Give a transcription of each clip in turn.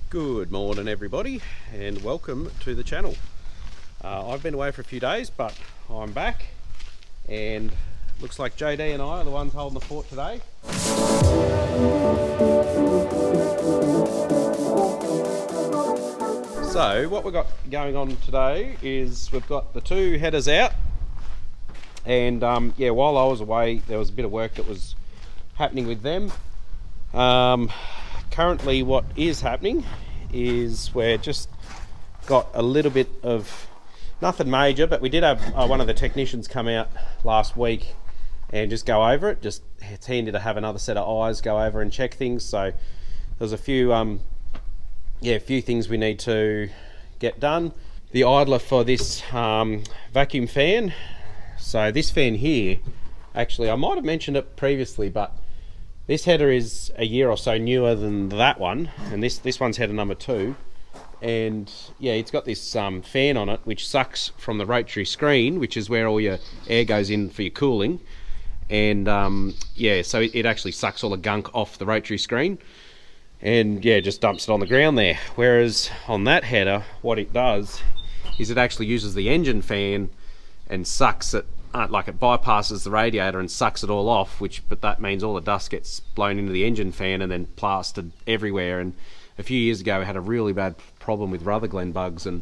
Good morning everybody and welcome to the channel. I've been away for a few days but I'm back and looks like JD and I are the ones holding the fort today. So what we've got going on today is we've got the two headers out and yeah, while I was away there was a bit of work that was happening with them. Currently what is happening is we're just got a little bit of nothing major, but we did have one of the technicians come out last week and just go over it. Just it's handy to have another set of eyes go over and check things. So there's a few few things we need to get done. The idler for this vacuum fan. So this fan here, actually I might have mentioned it previously, but this header is a year or so newer than that one, and this one's header number 2. And yeah, it's got this fan on it which sucks from the rotary screen, which is where all your air goes in for your cooling. And yeah, so it actually sucks all the gunk off the rotary screen and yeah, just dumps it on the ground there. Whereas on that header, what it does is it actually uses the engine fan and sucks it, like it bypasses the radiator and sucks it all off, but that means all the dust gets blown into the engine fan and then plastered everywhere. And a few years ago we had a really bad problem with Rutherglen bugs, and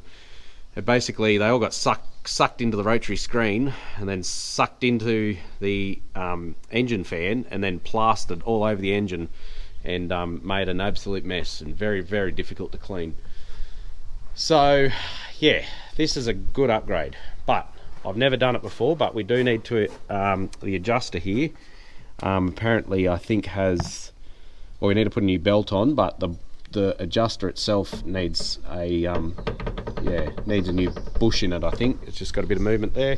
basically they all got sucked into the rotary screen and then sucked into the engine fan and then plastered all over the engine and made an absolute mess and very, very difficult to clean. So yeah, this is a good upgrade, but I've never done it before, but we do need to, the adjuster here, apparently I think has, well, we need to put a new belt on, but the adjuster itself needs a, needs a new bush in it, I think. It's just got a bit of movement there.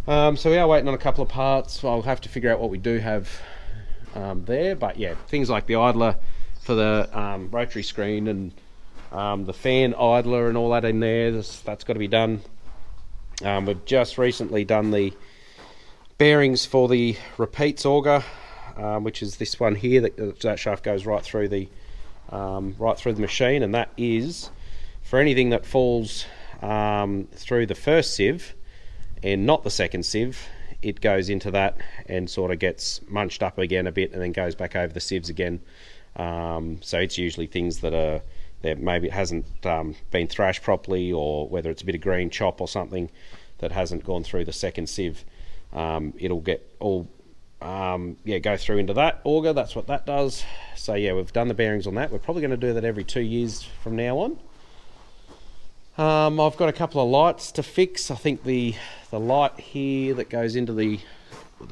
So we are waiting on a couple of parts. I'll have to figure out what we do have there, but yeah, things like the idler for the rotary screen and the fan idler and all that in there, that's got to be done. We've just recently done the bearings for the repeats auger, which is this one here. That shaft goes right through the machine, and that is for anything that falls through the first sieve and not the second sieve. It goes into that and sort of gets munched up again a bit, and then goes back over the sieves again. So it's usually things that maybe it hasn't been thrashed properly, or whether it's a bit of green chop or something that hasn't gone through the second sieve. It'll get all go through into that auger. That's what that does. So yeah, we've done the bearings on that. We're probably going to do that every 2 years from now on. I've got a couple of lights to fix. I think the light here that goes into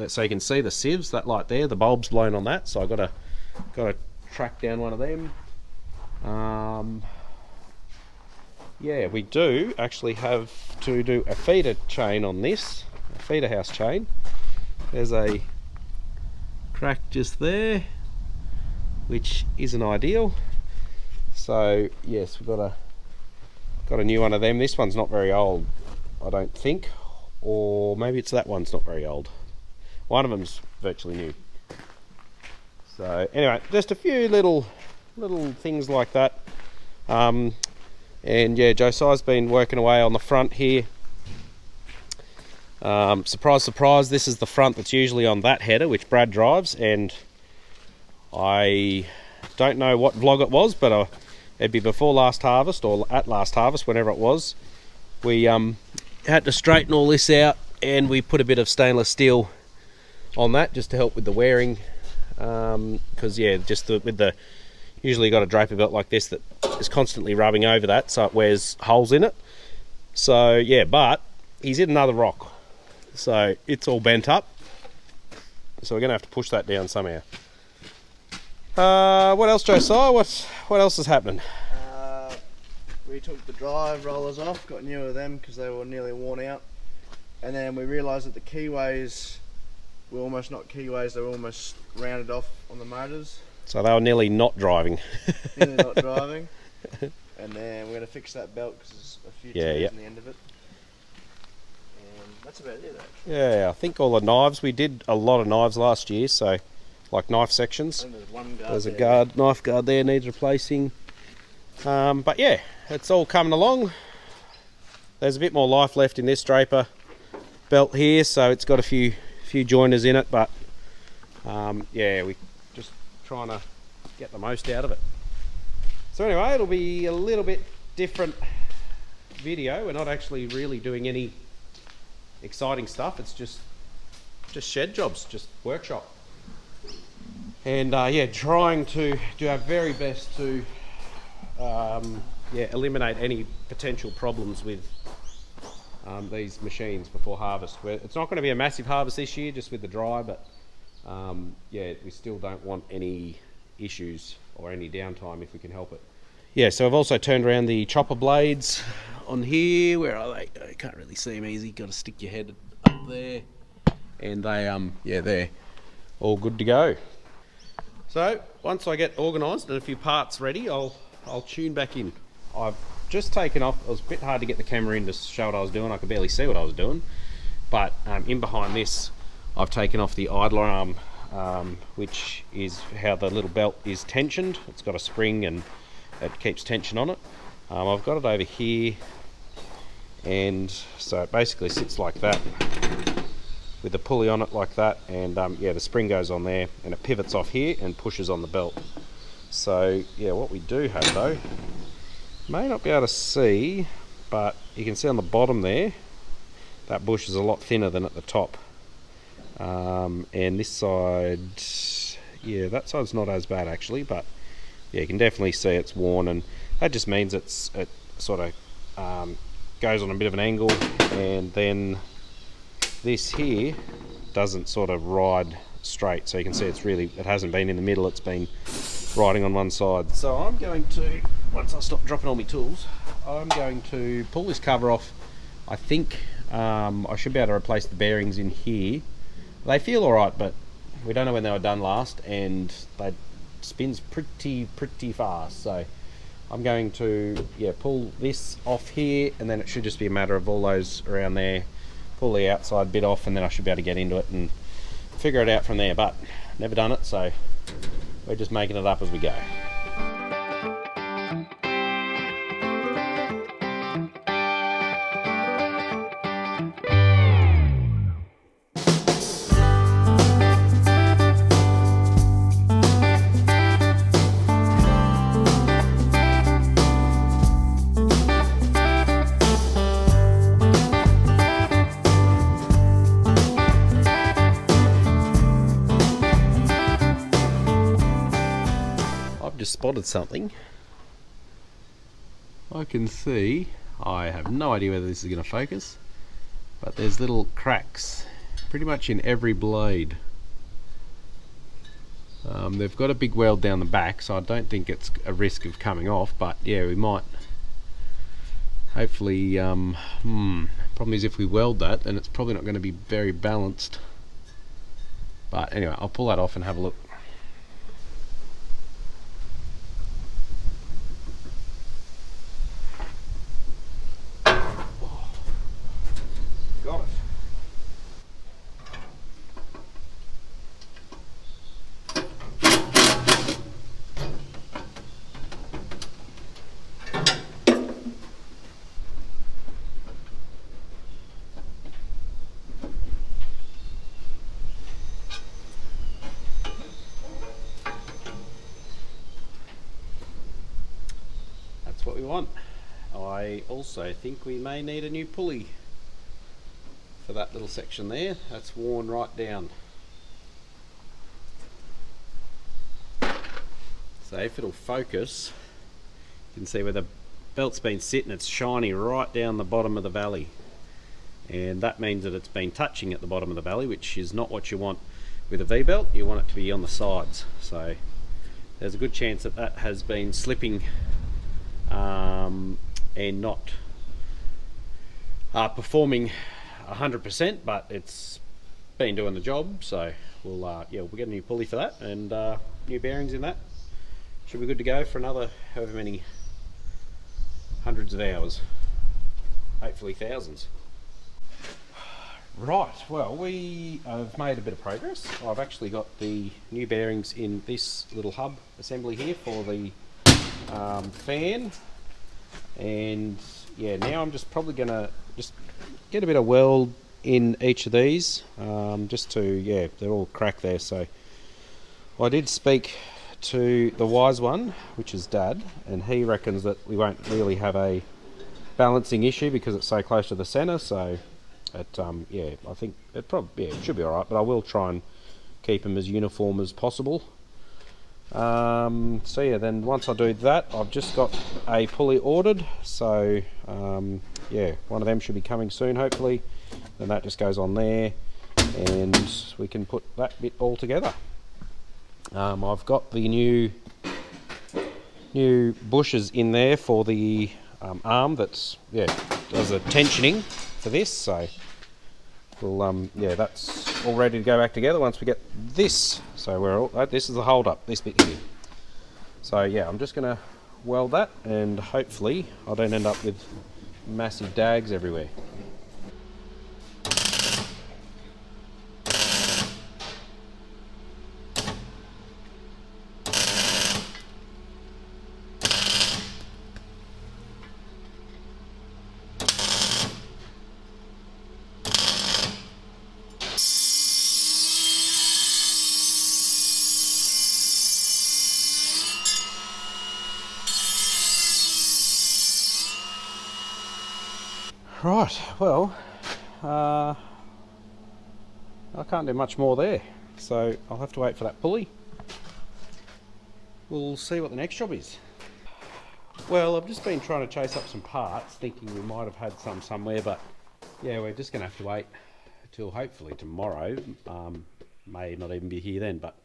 so you can see the sieves, that light there, the bulb's blown on that, so I've got to track down one of them. Yeah, we do actually have to do a feeder chain on this, a feeder house chain. There's a crack just there, which isn't ideal. So yes, we've got a new one of them. This one's not very old, I don't think, or maybe it's that one's not very old. One of them's virtually new. So anyway, just a few little things like that. And yeah, Josiah's been working away on the front here. Surprise, surprise, this is the front that's usually on that header, which Brad drives, and I don't know what vlog it was, but it'd be before last harvest or at last harvest, whenever it was. We had to straighten all this out, and we put a bit of stainless steel on that just to help with the wearing, because yeah, usually you've got a draper belt like this that is constantly rubbing over that, so it wears holes in it. So yeah, but he's hit another rock, so it's all bent up, so we're gonna have to push that down somehow. What else, Josiah? What else is happening? We took the drive rollers off, got new of them because they were nearly worn out, and then we realised that the keyways were almost not keyways, they were almost rounded off on the motors. So they were nearly not driving. Nearly not driving. And then we're going to fix that belt because there's a few tears in the end of it. And that's about it, actually. Yeah, I think all the knives, we did a lot of knives last year, so like knife sections. I think there's one guard. There's a knife guard there needs replacing. But yeah, it's all coming along. There's a bit more life left in this draper belt here, so it's got a few joiners in it, but yeah, we're just trying to get the most out of it. So anyway, it'll be a little bit different video. We're not actually really doing any exciting stuff. It's just shed jobs, just workshop. And yeah, trying to do our very best to yeah, eliminate any potential problems with these machines before harvest. It's not going to be a massive harvest this year, just with the dry, but yeah, we still don't want any issues or any downtime if we can help it. Yeah, so I've also turned around the chopper blades on here. Where are they? You can't really see them easy. Got to stick your head up there, and they yeah, they're all good to go. So once I get organised and a few parts ready, I'll tune back in. I've just taken off. It was a bit hard to get the camera in to show what I was doing. I could barely see what I was doing, but in behind this, I've taken off the idler arm, which is how the little belt is tensioned. It's got a spring and it keeps tension on it. I've got it over here, and so it basically sits like that with the pulley on it like that, and yeah, the spring goes on there and it pivots off here and pushes on the belt. So yeah, what we do have though, may not be able to see, but you can see on the bottom there, that bush is a lot thinner than at the top. And this side, yeah, that side's not as bad actually, but yeah, you can definitely see it's worn, and that just means it sort of goes on a bit of an angle, and then this here doesn't sort of ride straight, so you can see it hasn't been in the middle, it's been riding on one side. So I'm going to, once I stop dropping all my tools, I'm going to pull this cover off. I think I should be able to replace the bearings in here. They feel alright, but we don't know when they were done last, and they spins pretty fast. So I'm going to, yeah, pull this off here, and then it should just be a matter of all those around there, pull the outside bit off, and then I should be able to get into it and figure it out from there. But never done it, so we're just making it up as we go. Just spotted something. I can see, I have no idea whether this is going to focus, but there's little cracks pretty much in every blade. They've got a big weld down the back, so I don't think it's a risk of coming off, but yeah, we might hopefully problem is if we weld that, then it's probably not going to be very balanced. But anyway, I'll pull that off and have a look. Got it. That's what we want. I also think we may need a new pulley for that little section there. That's worn right down. So if it'll focus, you can see where the belt's been sitting, it's shiny right down the bottom of the valley. And that means that it's been touching at the bottom of the valley, which is not what you want with a V-belt. You want it to be on the sides. So there's a good chance that that has been slipping and not performing 100%, but it's been doing the job. So we'll yeah, we'll get a new pulley for that, and new bearings in that. Should be good to go for another however many hundreds of hours, hopefully thousands. Right, well, we have made a bit of progress. I've actually got the new bearings in this little hub assembly here for the fan, and yeah, now I'm just probably gonna just get a bit of weld in each of these, just to, yeah, they're all cracked there. So I did speak to the wise one, which is Dad, and he reckons that we won't really have a balancing issue because it's so close to the centre. So yeah, I think it probably, yeah, it should be all right, but I will try and keep them as uniform as possible. So yeah, then once I do that, I've just got a pulley ordered, so yeah, one of them should be coming soon hopefully. Then that just goes on there and we can put that bit all together. I've got the new bushes in there for the arm that's, yeah, does a tensioning for this, so we'll yeah, that's all ready to go back together once we get this. So we're all, this is the hold up, this bit here. So yeah, I'm just gonna weld that and hopefully I don't end up with massive dags everywhere. Right, well, I can't do much more there, so I'll have to wait for that pulley. We'll see what the next job is. Well, I've just been trying to chase up some parts, thinking we might have had some somewhere, but yeah, we're just going to have to wait till hopefully tomorrow. May not even be here then, but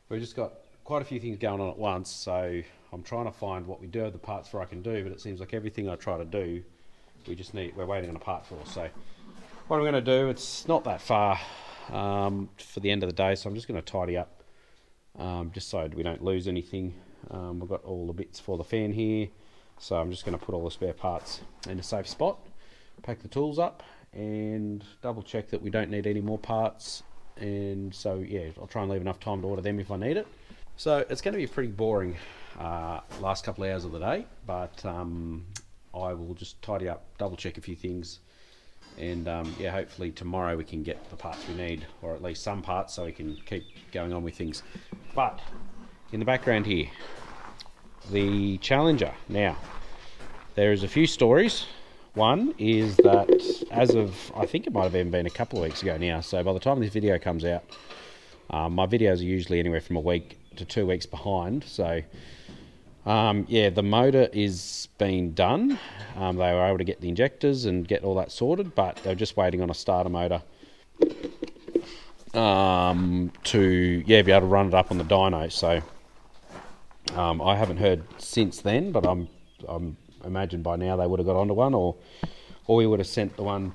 we've just got quite a few things going on at once, so I'm trying to find what we do have the parts for I can do, but it seems like everything I try to do, we're waiting on a part for. So what I'm going to do, it's not that far for the end of the day, so I'm just going to tidy up just so we don't lose anything. We've got all the bits for the fan here, so I'm just going to put all the spare parts in a safe spot, pack the tools up and double check that we don't need any more parts, and so yeah, I'll try and leave enough time to order them if I need it. So it's going to be a pretty boring last couple of hours of the day, but I will just tidy up, double check a few things, and yeah, hopefully tomorrow we can get the parts we need, or at least some parts, so we can keep going on with things. But in the background here, the Challenger. Now, there's a few stories. One is that as of, I think it might have even been a couple of weeks ago now, so by the time this video comes out, my videos are usually anywhere from a week to 2 weeks behind, so yeah, the motor is being done. They were able to get the injectors and get all that sorted, but they're just waiting on a starter motor to, yeah, be able to run it up on the dyno. So I haven't heard since then, but I'm imagine by now they would have got onto one, or we would have sent the one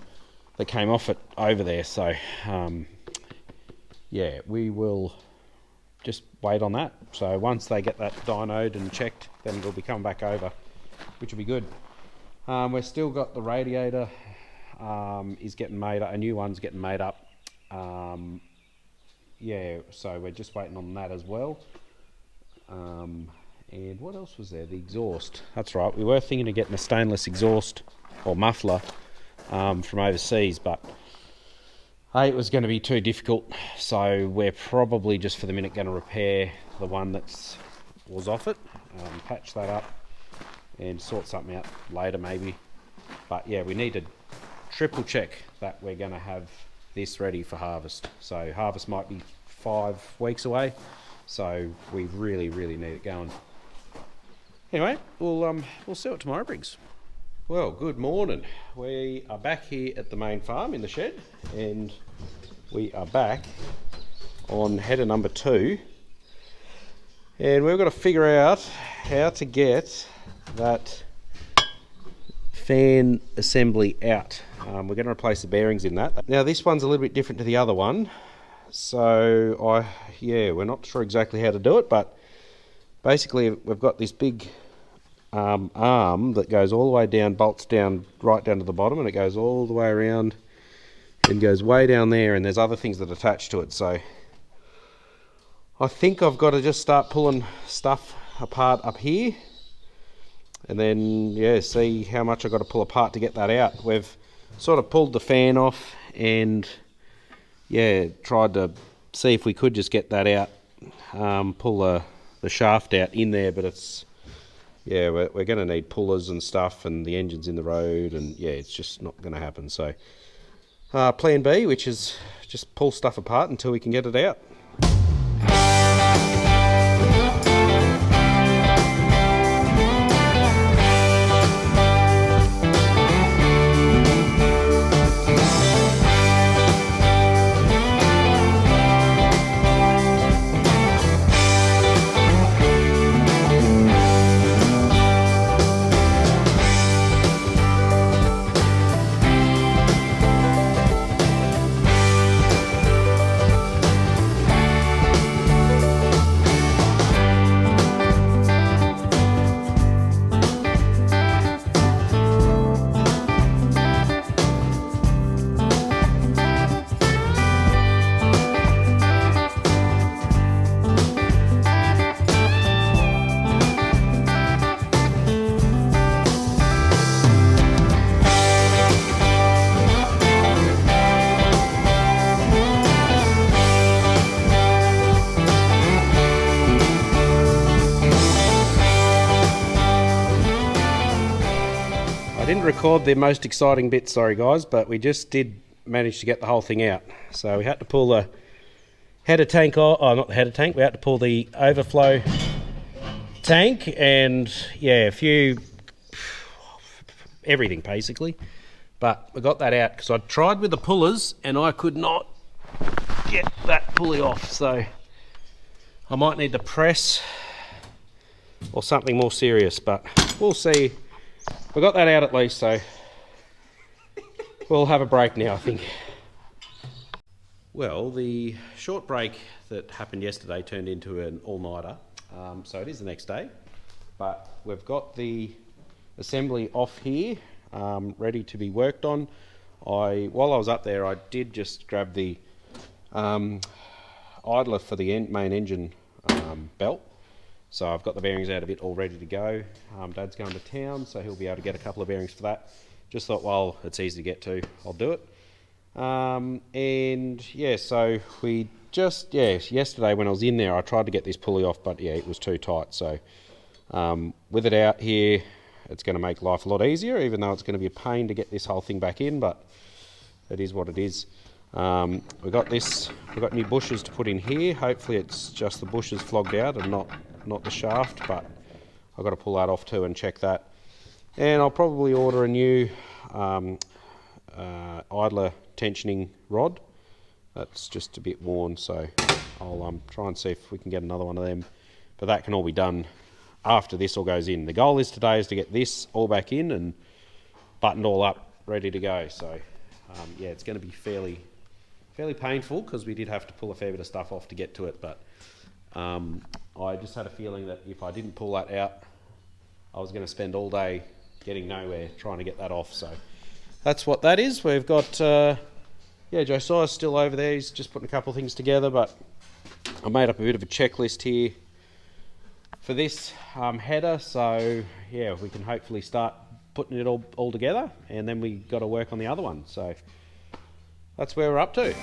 that came off it over there. So yeah, we will just wait on that. So once they get that dynoed and checked, then we'll be coming back over, which will be good. We've still got the radiator is getting made up, a new one's getting made up. Yeah, so we're just waiting on that as well. And what else was there? The exhaust. That's right, we were thinking of getting a stainless exhaust or muffler from overseas, but it was going to be too difficult, so we're probably just for the minute going to repair the one that was off it, patch that up and sort something out later maybe. But yeah, we need to triple check that we're going to have this ready for harvest. So harvest might be 5 weeks away, so we really need it going. Anyway, we'll see what tomorrow brings. Well, good morning. We are back here at the main farm in the shed, and we are back on header number 2, and we've got to figure out how to get that fan assembly out. We're going to replace the bearings in that. Now this one's a little bit different to the other one, so we're not sure exactly how to do it, but basically we've got this big arm that goes all the way down, bolts down right down to the bottom, and it goes all the way around and goes way down there, and there's other things that attach to it. So I think I've got to just start pulling stuff apart up here and then yeah, see how much I've got to pull apart to get that out. We've sort of pulled the fan off and yeah, tried to see if we could just get that out, pull the shaft out in there, but it's, yeah, we're going to need pullers and stuff, and the engine's in the road, and yeah, it's just not going to happen. So plan B, which is just pull stuff apart until we can get it out. I didn't record the most exciting bit, sorry guys, but we just did manage to get the whole thing out. So we had to pull the header tank off, oh not the header tank, we had to pull the overflow tank and yeah, everything basically. But we got that out because I tried with the pullers and I could not get that pulley off. So I might need to press or something more serious, but we'll see. We got that out at least, so we'll have a break now, I think. Well, the short break that happened yesterday turned into an all-nighter, so it is the next day. But we've got the assembly off here, ready to be worked on. While I was up there, I did just grab the idler for the main engine belt. So I've got the bearings out of it all ready to go. Dad's going to town, so he'll be able to get a couple of bearings for that. Just thought, well, it's easy to get to, I'll do it. And yeah, so we just, yeah, yesterday when I was in there, I tried to get this pulley off, but yeah, it was too tight. So with it out here, it's going to make life a lot easier, even though it's going to be a pain to get this whole thing back in, but it is what it is. We've got new bushes to put in here. Hopefully it's just the bushes flogged out and not the shaft, but I've got to pull that off too and check that. And I'll probably order a new idler tensioning rod. That's just a bit worn, so I'll try and see if we can get another one of them. But that can all be done after this all goes in. The goal is today is to get this all back in and buttoned all up, ready to go. So yeah, it's going to be fairly painful because we did have to pull a fair bit of stuff off to get to it, but I just had a feeling that if I didn't pull that out, I was going to spend all day getting nowhere trying to get that off. So that's what that is. We've got, yeah, Josiah's still over there. He's just putting a couple of things together, but I made up a bit of a checklist here for this header. So yeah, we can hopefully start putting it all together, and then we got to work on the other one. So that's where we're up to.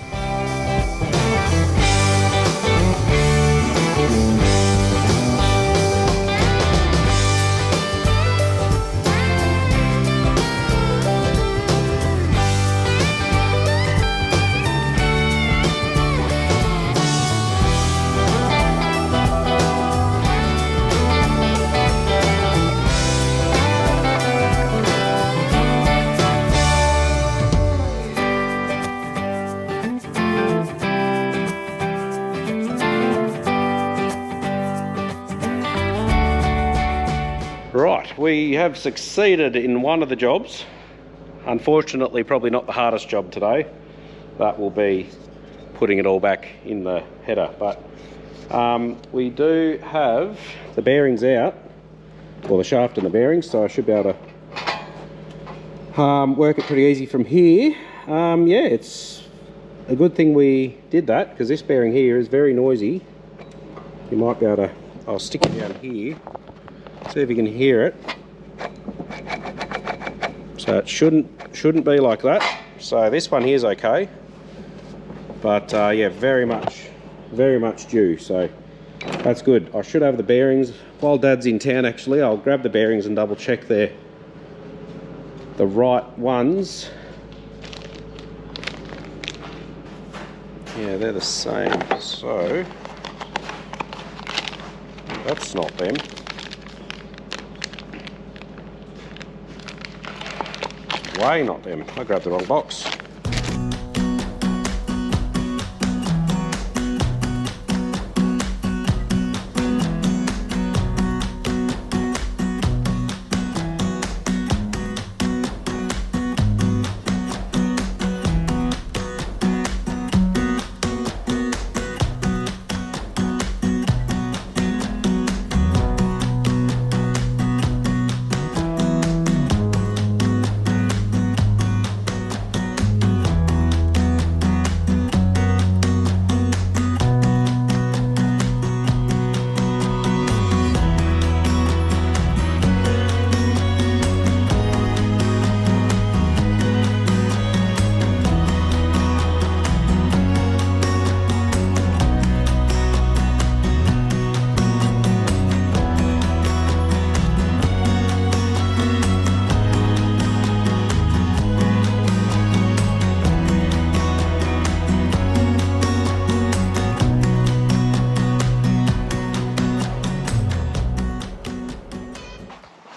Right, we have succeeded in one of the jobs. Unfortunately, probably not the hardest job today. That will be putting it all back in the header. But we do have the bearings out, or the shaft and the bearings, so I should be able to work it pretty easy from here. Yeah, it's a good thing we did that, because this bearing here is very noisy. You might be able to, I'll stick it down here. See if you can hear it. So it shouldn't be like that. So this one here is okay, but yeah, very much due. So that's good. I should have the bearings while Dad's in town. Actually, I'll grab the bearings and double check they're the right ones. Yeah, they're the same. So that's not them. Way not them. I grabbed the wrong box.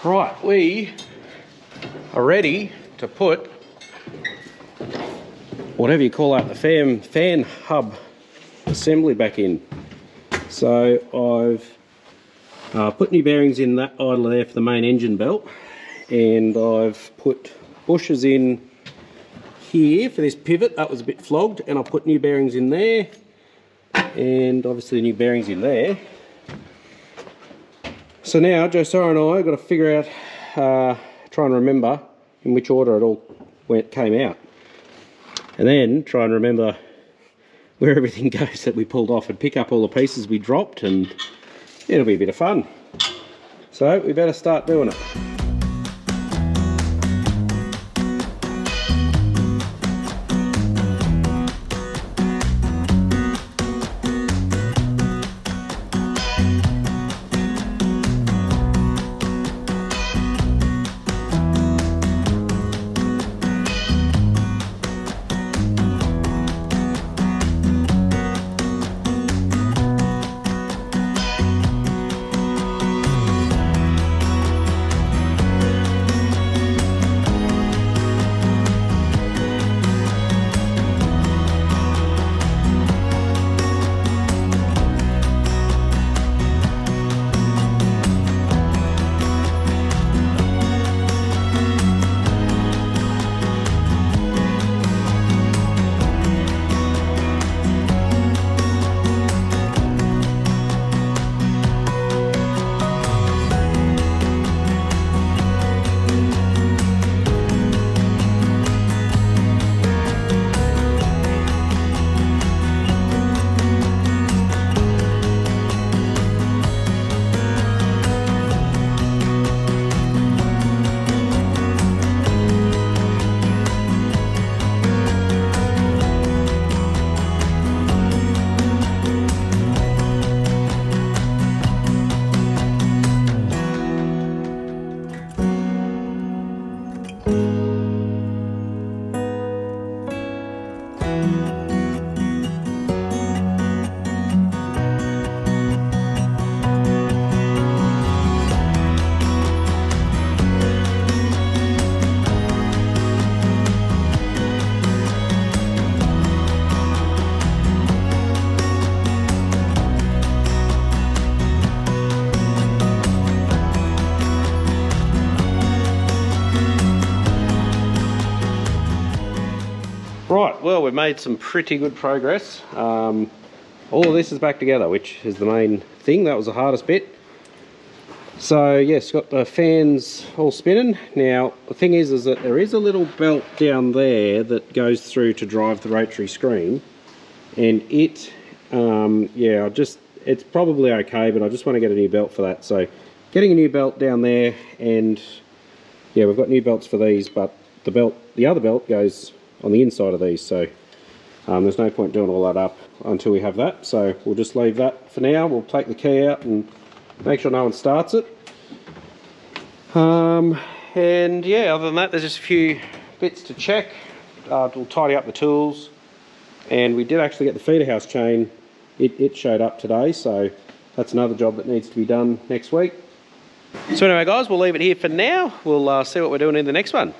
Right, we are ready to put whatever you call that, the fan hub assembly back in. So I've put new bearings in that idler there for the main engine belt, and I've put bushers in here for this pivot. That was a bit flogged, and I'll put new bearings in there, and obviously new bearings in there. So now Josiah and I have got to figure out, try and remember in which order it all came out, and then try and remember where everything goes that we pulled off, and pick up all the pieces we dropped, and it'll be a bit of fun. So we better start doing it. Right, well, we've made some pretty good progress. All of this is back together, which is the main thing. That was the hardest bit. So yes, got the fans all spinning. Now the thing is that there is a little belt down there that goes through to drive the rotary screen, and it yeah, it's probably okay, but I just want to get a new belt for that. So getting a new belt down there, and yeah, we've got new belts for these, but the other belt goes on the inside of these, so there's no point doing all that up until we have that. So we'll just leave that for now. We'll take the key out and make sure no one starts it. And yeah, other than that, there's just a few bits to check. We'll tidy up the tools, and we did actually get the feeder house chain. It showed up today, so that's another job that needs to be done next week. So anyway guys, we'll leave it here for now. We'll see what we're doing in the next one.